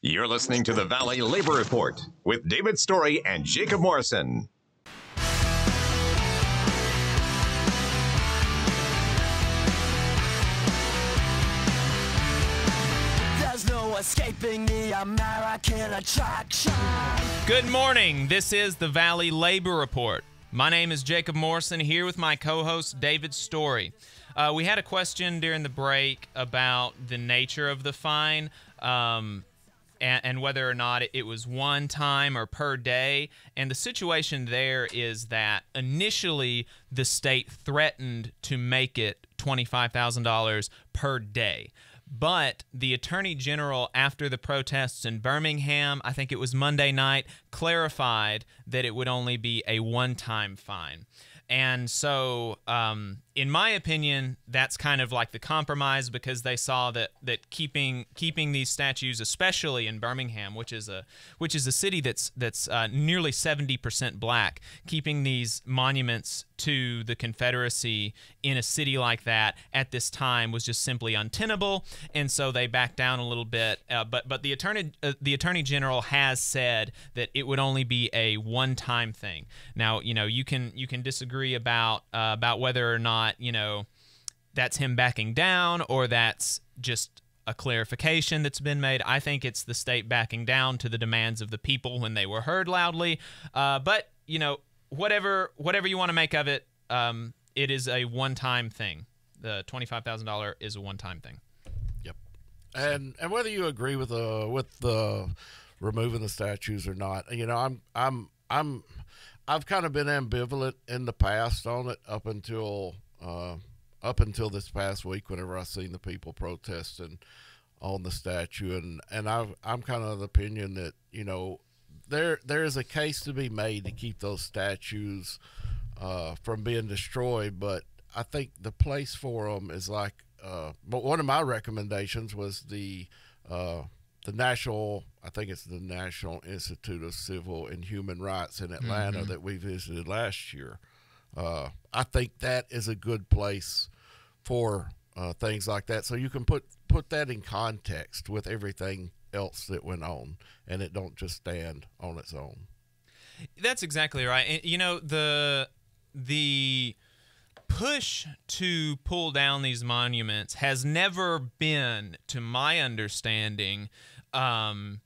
You're listening to the Valley Labor Report with David Story and Jacob Morrison. There's no escaping the American attraction. Good morning. This is the Valley Labor Report. My name is Jacob Morrison, here with my co-host David Story. We had a question during the break about the nature of the fine. And whether or not it was one time or per day. And the situation there is that initially the state threatened to make it $25,000 per day. But the Attorney General, after the protests in Birmingham, I think it was Monday night, clarified that it would only be a one-time fine. And so, in my opinion, that's kind of like the compromise, because they saw that keeping these statues, especially in Birmingham, which is a city that's nearly 70% black, keeping these monuments to the Confederacy in a city like that at this time was just simply untenable, and so they backed down a little bit. But the Attorney General has said that it would only be a one-time thing. Now, you can disagree about whether or not that's him backing down or that's just a clarification that's been made. I think it's the state backing down to the demands of the people when they were heard loudly. But whatever you want to make of it, it is a one-time thing. The $25,000 is a one-time thing. Yep. And whether you agree with the removing the statues or not, I've kind of been ambivalent in the past on it up until this past week, whenever I seen the people protesting on the statue, and I'm kind of the opinion that there is a case to be made to keep those statues from being destroyed, but I think the place for them is like. But one of my recommendations was the National, I think it's the National Institute of Civil and Human Rights in Atlanta that we visited last year. I think that is a good place for things like that, so you can put that in context with everything else that went on, and it don't just stand on its own. That's exactly right. And, the push to pull down these monuments has never been, to my understanding, an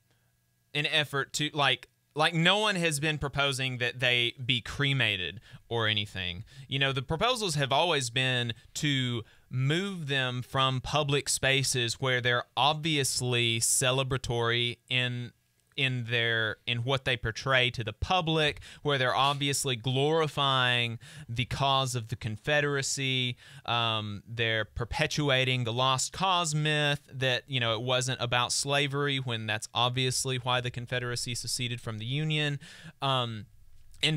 effort to like no one has been proposing that they be cremated or anything. The proposals have always been to move them from public spaces where they're obviously celebratory in what they portray to the public, where they're obviously glorifying the cause of the Confederacy. They're perpetuating the lost cause myth that, it wasn't about slavery, when that's obviously why the Confederacy seceded from the Union. And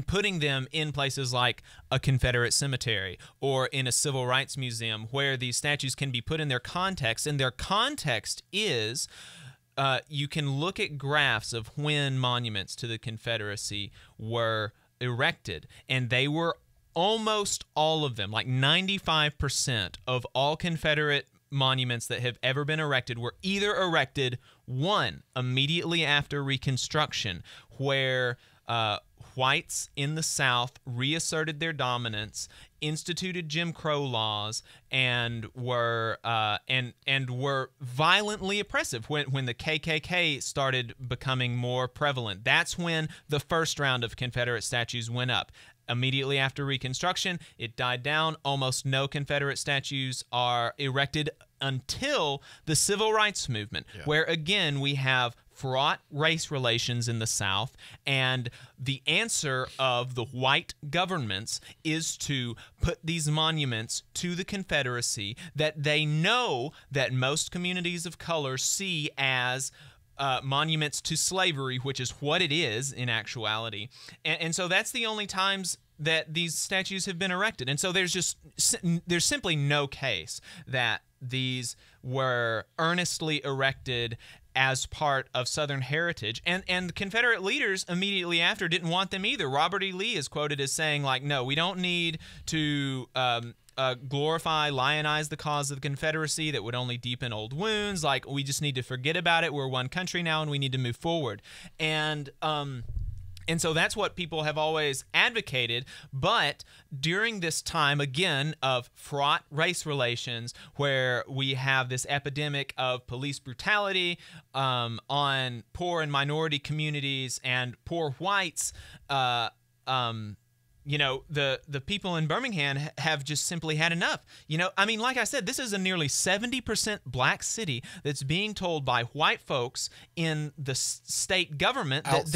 putting them in places like a Confederate cemetery or in a civil rights museum, where these statues can be put in their context. And their context is... you can look at graphs of when monuments to the Confederacy were erected, and they were almost all of them, like 95% of all Confederate monuments that have ever been erected were either erected, one, immediately after Reconstruction, where whites in the South reasserted their dominance, instituted Jim Crow laws, and were violently oppressive when the KKK started becoming more prevalent. That's when the first round of Confederate statues went up. Immediately after Reconstruction, it died down. Almost no Confederate statues are erected until the Civil Rights Movement, where, again, we have fraught race relations in the South, and the answer of the white governments is to put these monuments to the Confederacy that they know that most communities of color see as monuments to slavery, which is what it is in actuality. And so that's the only times that these statues have been erected. And so there's simply no case that these were earnestly erected as part of Southern heritage. And the Confederate leaders immediately after didn't want them either. Robert E. Lee is quoted as saying, no, we don't need to glorify, lionize the cause of the Confederacy that would only deepen old wounds. Like, we just need to forget about it. We're one country now, and we need to move forward. And so that's what people have always advocated. But during this time, again, of fraught race relations, where we have this epidemic of police brutality on poor and minority communities and poor whites, the people in Birmingham have just simply had enough. I mean, like I said, this is a nearly 70% black city that's being told by white folks in the state government that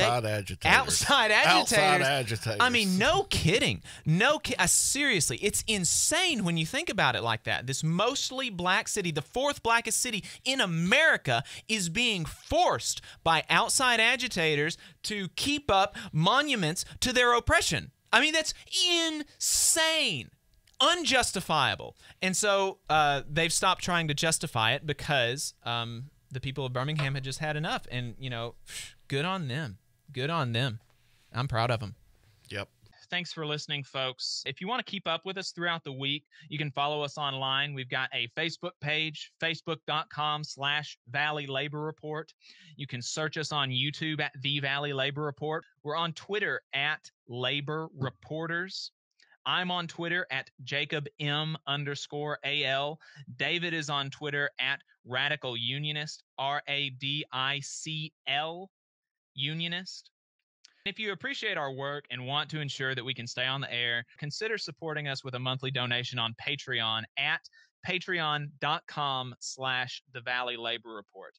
outside agitators. I mean, no kidding. Seriously, it's insane when you think about it like that. This mostly black city, the fourth blackest city in America, is being forced by outside agitators to keep up monuments to their oppression. I mean, that's insane, unjustifiable. And so they've stopped trying to justify it because the people of Birmingham had just had enough. And, good on them. Good on them. I'm proud of them. Yep. Thanks for listening, folks. If you want to keep up with us throughout the week, you can follow us online. We've got a Facebook page, facebook.com/Valley Labor Report. You can search us on YouTube at The Valley Labor Report. We're on Twitter at Labor Reporters. I'm on Twitter at JacobM_AL. David is on Twitter at Radical Unionist, RADICL Unionist. If you appreciate our work and want to ensure that we can stay on the air, consider supporting us with a monthly donation on Patreon at patreon.com/The Valley Labor Report.